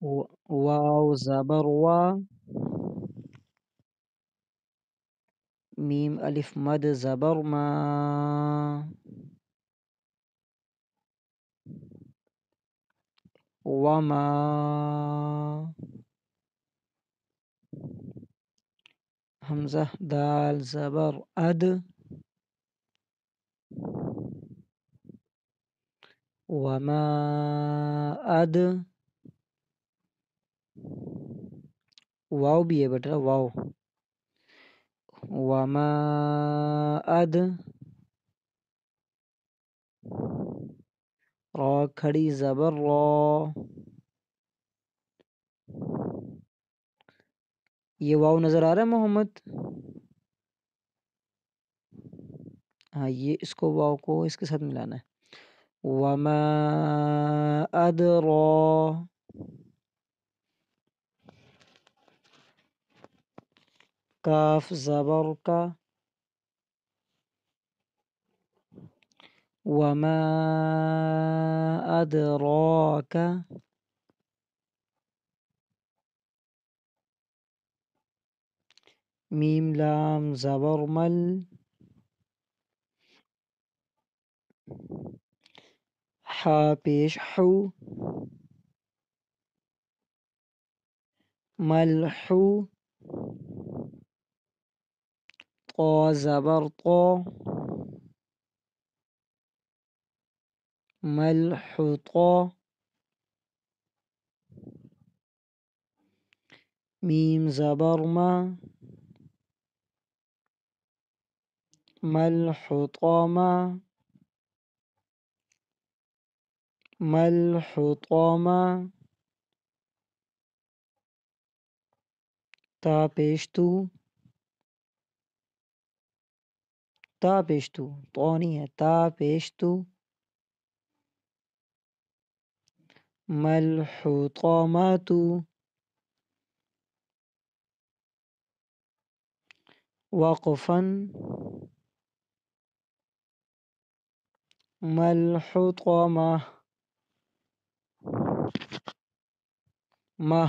واو زبر وا، میم الف مد زبر ما، وما، حمزہ دال زبر اد، وما اد، واو بھی ہے بیٹا واو، وما اد، را کھڑی زبر را، یہ واو نظر آ رہا ہے محمد؟ ہاں یہ اس کو واو کو اس کے ساتھ ملانا ہے، وما ادرا، کاف زبر کا، وما ادراک، میم لام زبر مل، حا پیش حو، ملحو، طا زبر طا، ملحطا، میم زبر ما، ملحطما، ملحطما، تا پیش تو، تا پیش تو، تو نہیں ہے تا پیش تو، ملحوطامات، وقفا، ملحوطامہ، مہ،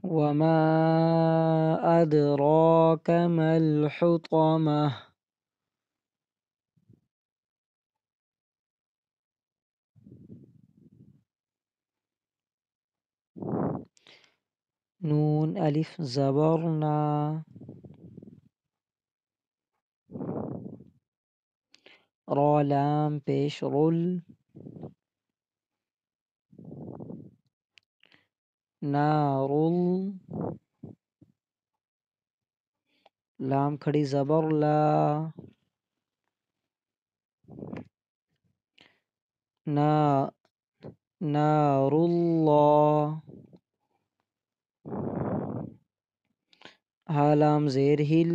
وما أدراك ما الحطمة، نون الف زبر نا، را لام پیش رل، نارل، لام کھڑی زبر لا، نا، نار اللہ، ہا لام زیر ہل،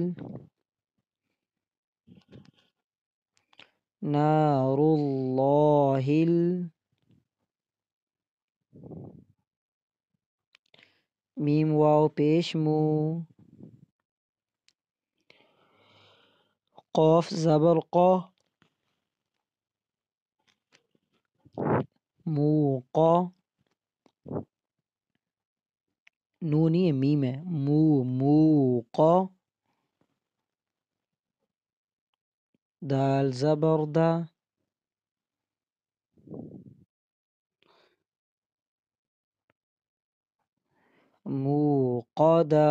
نار اللہ، میم واو پیش مو، قاف زبر قا، موقا، نو نہیں ہے میم ہے، موقا، دال زبر دا، موقدا،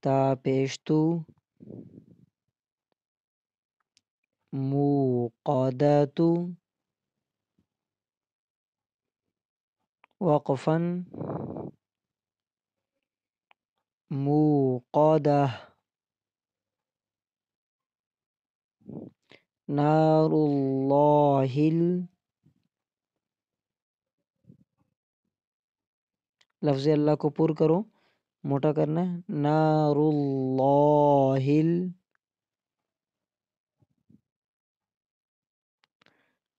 تا پیش تو، موقدات، وقفا، موقدہ، نار اللہ، لفظ اللہ کو پر کرو، موٹا کرنا ہے، نار اللہ،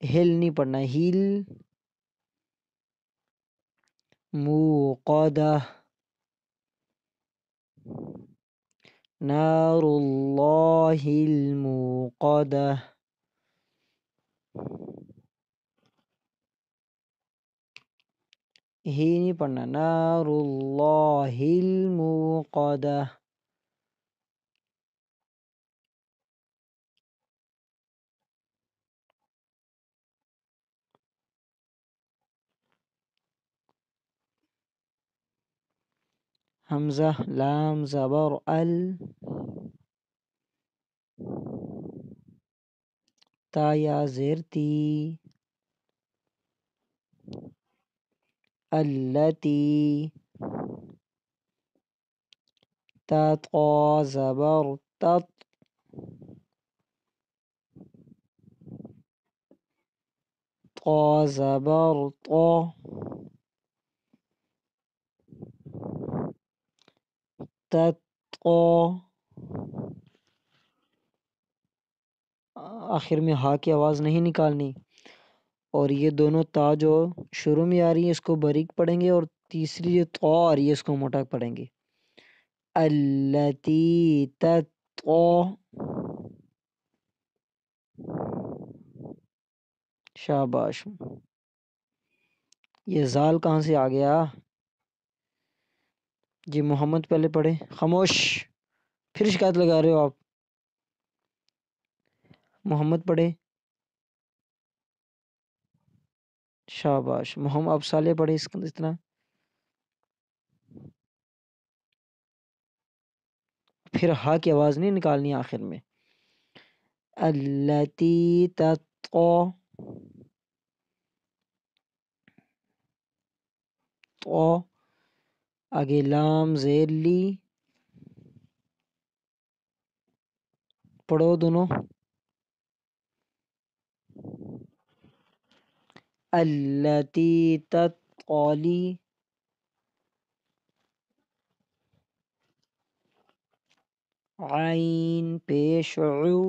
ہل نہیں پڑھنا ہل، موقدہ، نار اللہ الموقدہ. ہی نہیں پڑھنا. نار اللہ الموقدہ. حمزہ لام زبر ال. تا یا زیر تی. التی. تا طا زبر تط. طا زبر طا. تتقا. آخر میں ہا کی آواز نہیں نکالنی. اور یہ دونوں تا جو شروع میں آ رہی ہے اس کو باریک پڑھیں گے، اور تیسری جو طا آ رہی ہے اس کو موٹا پڑھیں گے. التی تتقا. شاباش. یہ زال کہاں سے آ گیا؟ جی محمد پہلے پڑھے. خاموش، پھر شکایت لگا رہے ہو آپ. محمد پڑھے. شاباش. محمد اب صالح پڑھے اس طرح. پھر ہا کی آواز نہیں نکالنی آخر میں. التی تتقا. تو آگے لام زیر لی. پڑھو دونوں. التی تتقالی. عین پیش عو.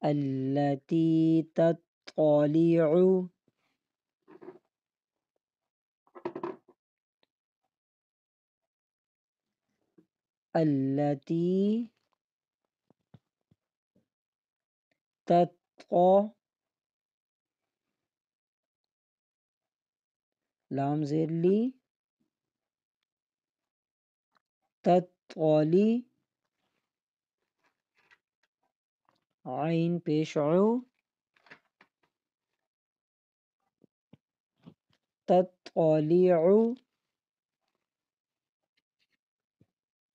التی تطالع. التی تتقا. لام زیر لی. تتقالی. عین پیش عو. تطالع.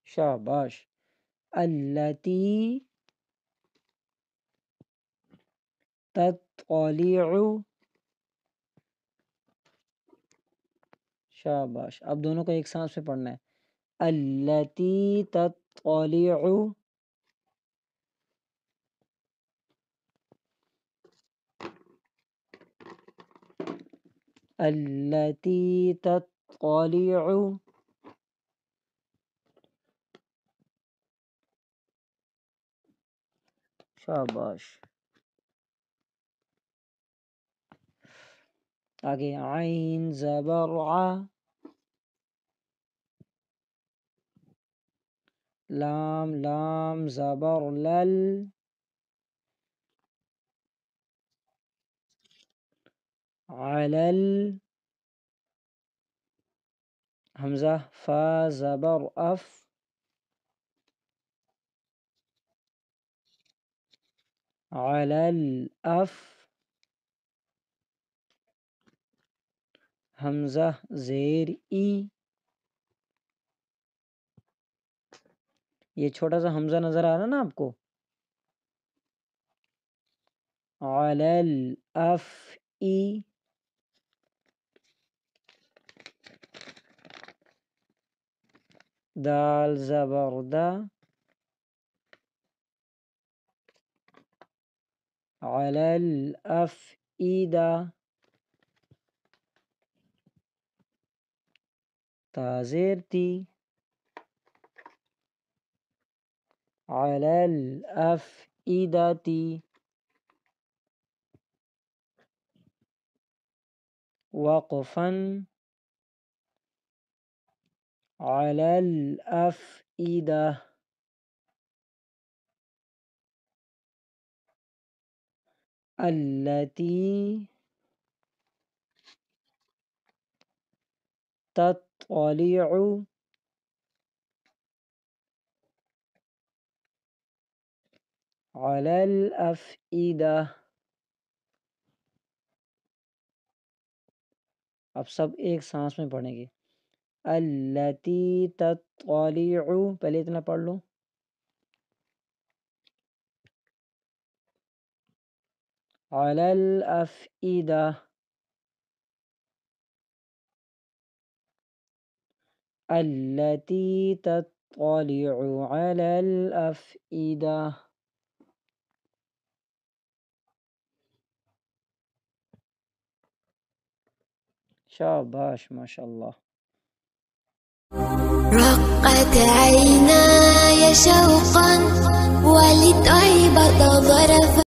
شاباش. التی تطالع. شاباش. اب دونوں کو ایک سانس میں پڑھنا ہے. التی تطالع. التی تطالع. شاباش. آگے عین زبر ع. لام زبر لل. علل. حمزہ فا زبر اف. علل اف. حمزہ زیر ای. یہ چھوٹا سا حمزہ نظر آ رہا نا آپ کو. علل اف ای. دال زبر دا. علل اف ایدا. تا زیر تی. علل اف ایداتی. وقفا. على الأفئدة. التي تطلع على الأفئدة. اب سب ایک سانس میں پڑھیں گے. التی تطلع، پہلے اتنا پڑھ لو. على الأفئدة. التي تطلع على الأفئدة. شاباش ما شاء الله. رقت عيناي شوقا ولطيبة ظرفا